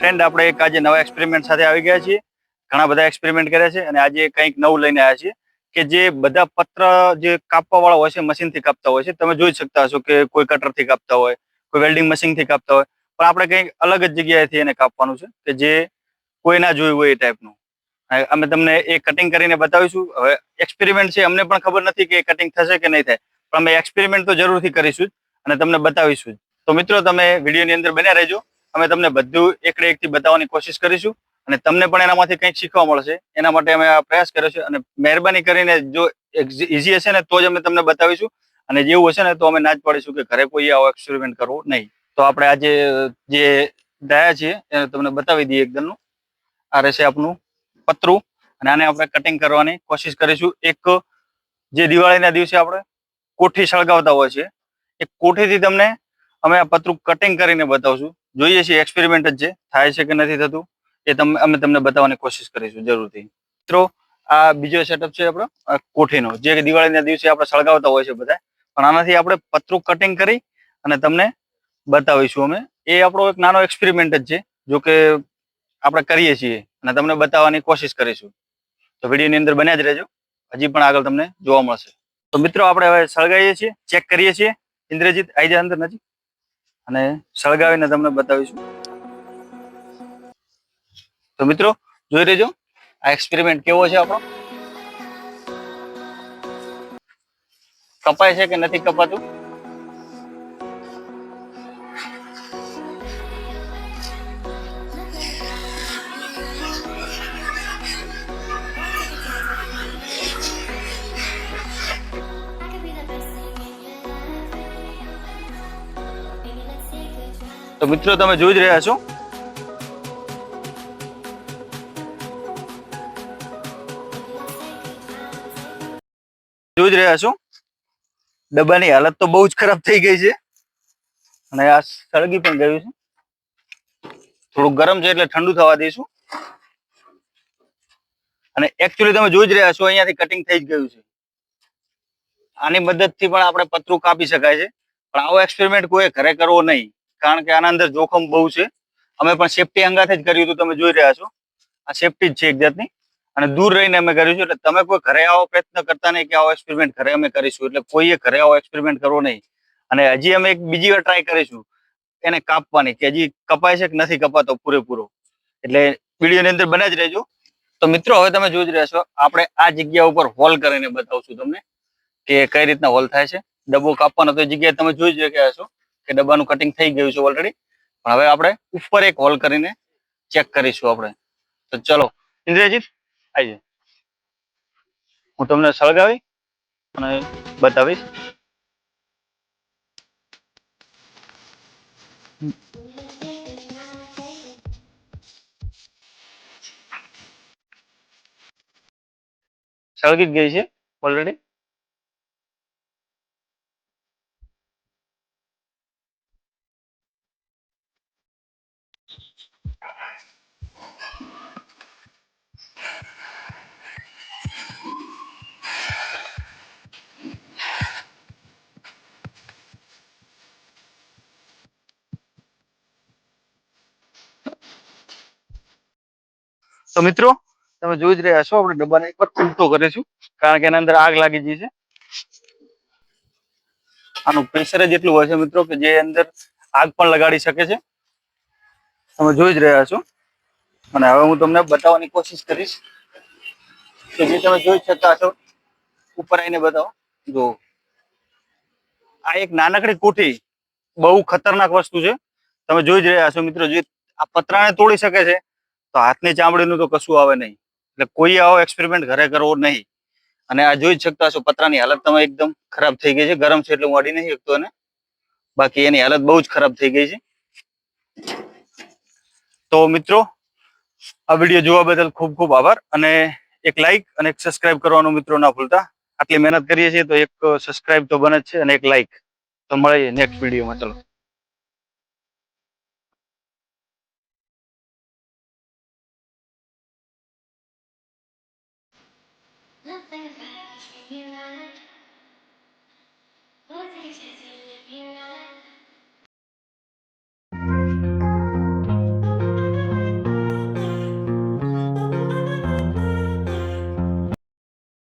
Friend આપણે એક આજે નવા એક્સપેરિમેન્ટ સાથે આવી ગયા છીએ. ઘણા બધા એક્સપેરિમેન્ટ કર્યા છે અને આજે કંઈક નવું લઈને આવ્યા છીએ કે જે બધા પત્ર જે કાપવા વાળા હોય છે મશીનથી કાપતા હોય છે. તમે જોઈ શકતા હશો કે કોઈ કટરથી કાપતા હોય, કોઈ વેલ્ડિંગ મશીનથી કાપતા હોય, પણ આપણે કંઈક અલગ જ જગ્યાએથી એને કાપવાનું છે કે જે કોઈ ના જોયું હોય એ ટાઈપનું. અમે તમને એ કટિંગ કરીને બતાવીશું. હવે એક્સપેરિમેન્ટ છે, અમને પણ ખબર નથી કે કટિંગ થશે કે નહીં થાય, પણ અમે એક્સપેરિમેન્ટ તો જરૂરથી કરીશું અને તમને બતાવીશું. તો મિત્રો તમે વિડીયોની અંદર બન્યા રહેજો. અમે તમને બધું એકડે એકથી બતાવવાની કોશિશ કરીશું અને તમને પણ એનામાંથી કંઈક શીખવા મળશે. એના માટે અમે આ પ્રયાસ કર્યો છે અને મહેરબાની કરીને જો ઇઝી હશે ને તો જ અમે તમને બતાવીશું અને જેવું હશે ને તો અમે ના જ પાડીશું કે ઘરે કોઈ આવો એક્સપેરિમેન્ટ કરવો નહીં. તો આપણે આજે જે ડાયા છીએ એને તમને બતાવી દઈએ એકદમનું. આ રહેશે આપણું પતરું અને આને આપણે કટિંગ કરવાની કોશિશ કરીશું. એક જે દિવાળીના દિવસે આપણે કોઠી સળગાવતા હોય છે એ કોઠીથી તમને અમે આ પતરું કટિંગ કરીને બતાવશું. જોઈએ છીએ એક્સપેરિમેન્ટ જ છે, થાય છે કે નથી થતું એ અમે તમને બતાવવાની કોશિશ કરીશું જરૂરથી. મિત્રો આ બીજો સેટઅપ છે આપણો કોઠીનો, જે દિવાળીના દિવસે આપણે સળગાવતા હોય છે બધા, પણ આનાથી આપણે પતરું કટિંગ કરી અને તમને બતાવીશું અમે. એ આપણો એક નાનો એક્સપેરિમેન્ટ જ છે, જો કે આપણે કરીએ છીએ અને તમને બતાવવાની કોશિશ કરીશું. તો વિડીયોની અંદર બન્યા જ રહેજો, હજી પણ આગળ તમને જોવા મળશે. તો મિત્રો આપણે હવે સળગાવીએ છીએ, ચેક કરીએ છીએ. ઇન્દ્રજીત આવી જાય અંદર નજીક અને સળગાવીને તમને બતાવીશું. તો મિત્રો જોઈ રહેજો આ એક્સપેરિમેન્ટ કેવો છે આપણો. કપાય છે કે નથી કપાતું. તો મિત્રો તમે જોઈ જ રહ્યા છો ડબ્બાની હાલત તો બહુ જ ખરાબ થઈ ગઈ છે અને આ સળગી પણ ગયું છે. થોડું ગરમ છે એટલે ઠંડુ થવા દઈશું. અને એકચ્યુઅલી તમે જોઈ જ રહ્યા છો અહીંયાથી કટિંગ થઈ જ ગયું છે. આની મદદથી પણ આપણે પતરું કાપી શકાય છે, પણ આવો એક્સપેરિમેન્ટ કોઈ ઘરે કરવો નહીં, કારણ કે આના અંદર જોખમ બહુ છે. અમે પણ સેફટી અંગાથે જ કર્યું હતું. તમે જોઈ રહ્યા છો આ સેફટી જ છે એક જાતની અને દૂર રહીને અમે કર્યું છે. એટલે તમે કોઈ ઘરે આવો પ્રયત્ન કરતા નહીં કે આવો એક્સપેરિમેન્ટ ઘરે અમે કરીશું, એટલે કોઈએ ઘરે આવો એક્સપેરિમેન્ટ કરવો નહીં. અને હજી અમે એક બીજી વાર ટ્રાય કરીશું એને કાપવાની, કે હજી કપાય છે કે નથી કપાતો પૂરેપૂરો. એટલે વિડીયોની અંદર બન્યા જ રહેજો. તો મિત્રો હવે તમે જોઈ જ રહ્યા છો આપણે આ જગ્યા ઉપર હોલ કરીને બતાવશું તમને કે કઈ રીતના હોલ થાય છે. ડબ્બો કાપવાનો તો જગ્યાએ તમે જોઈ જ રહ્યા છો કે ડબ્બાનું કટિંગ થઈ ગયું છે ઓલરેડી, પણ હવે આપણે ઉપર એક હોલ કરીને ચેક કરીશું આપણે. તો ચલો ઇન્દ્રજીત આવી જાય, હું તમને સળગાવી અને બતાવીશ. સળગી જ ગઈ છે ઓલરેડી. તો મિત્રો તમે જોઈ જ રહ્યા છો આપણે ડબ્બાને એકવાર ઉલટો કરીશું, કારણ કે એના અંદર આગ લાગી ગઈ છે. આનું પ્રેશર જ એટલું હોય છે મિત્રો કે જે અંદર આગ પણ લગાડી શકે છે. તમે જોઈ જ રહ્યા છો અને હવે હું તમને બતાવવાની કોશિશ કરીશ કે જે તમે જોઈ શકતા છો. ઉપર આવીને બતાવો. જો આ એક નાનકડી કોઠી બહુ ખતરનાક વસ્તુ છે. તમે જોઈ જ રહ્યા છો મિત્રો, જે આ પતરાને તોડી શકે છે તો હાથની ચામડીનું તો કશું આવે નહીં. એટલે કોઈ આવો એક્સપેરિમેન્ટ ઘરે કરવો નહીં. અને આ જોઈ જ શકતા હશો પતરાની હાલત તમે એકદમ ખરાબ થઈ ગઈ છે. ગરમ છે એટલે હું અડી નહીં શકતો એને, બાકી એની હાલત બહુ જ ખરાબ થઈ ગઈ છે. તો મિત્રો આ વિડીયો જોવા બદલ ખૂબ ખૂબ આભાર અને એક લાઈક અને એક સબસ્ક્રાઇબ કરવાનું મિત્રો ના ભૂલતા. આટલી મહેનત કરીએ છીએ તો એક સબસ્ક્રાઇબ તો બને જ છે અને એક લાઈક. તો મળીએ નેક્સ્ટ વિડીયોમાં. ચલો.